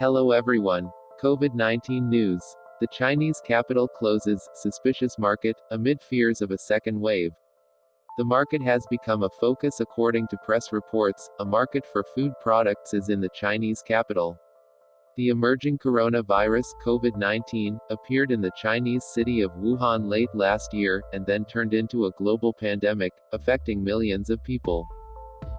Hello everyone. COVID-19 news. The Chinese capital closes, suspicious market, amid fears of a second wave. The market has become a focus according to press reports. A market for food products is in the Chinese capital. The emerging coronavirus, COVID-19, appeared in the Chinese city of Wuhan late last year, and then turned into a global pandemic, affecting millions of people.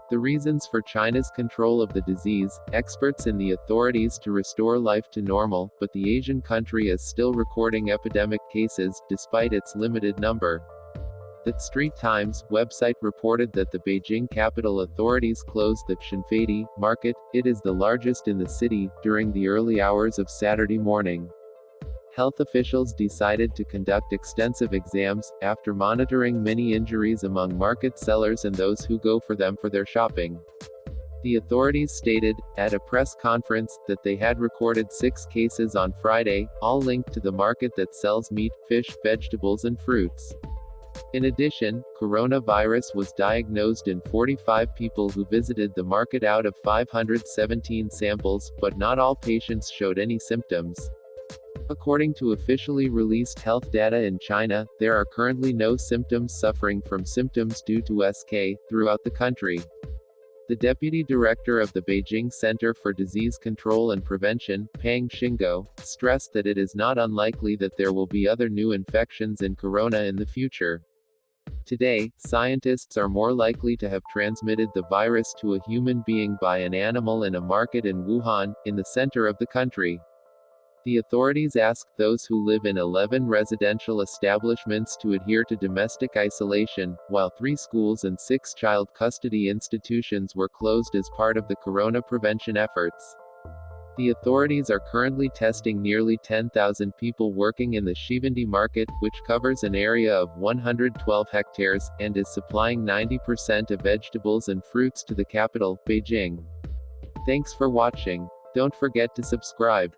The reasons for China's control of the disease, experts in the authorities to restore life to normal, but the Asian country is still recording epidemic cases, despite its limited number. The Street Times website reported that the Beijing capital authorities closed the Xinfadi market, it is the largest in the city, during the early hours of Saturday morning. Health officials decided to conduct extensive exams, after monitoring many injuries among market sellers and those who go for them for their shopping. The authorities stated, at a press conference, that they had recorded 6 cases on Friday, all linked to the market that sells meat, fish, vegetables and fruits. In addition, coronavirus was diagnosed in 45 people who visited the market out of 517 samples, but not all patients showed any symptoms. According to officially released health data in China, there are currently no symptoms suffering from symptoms due to SK, throughout the country. The deputy director of the Beijing Center for Disease Control and Prevention, Pang Xingo, stressed that it is not unlikely that there will be other new infections in corona in the future. Today, scientists are more likely to have transmitted the virus to a human being by an animal in a market in Wuhan, in the center of the country. The authorities asked those who live in 11 residential establishments to adhere to domestic isolation, while 3 schools and 6 child custody institutions were closed as part of the corona prevention efforts. The authorities are currently testing nearly 10,000 people working in the Xinfadi market, which covers an area of 112 hectares, and is supplying 90% of vegetables and fruits to the capital, Beijing. Thanks for watching. Don't forget to subscribe.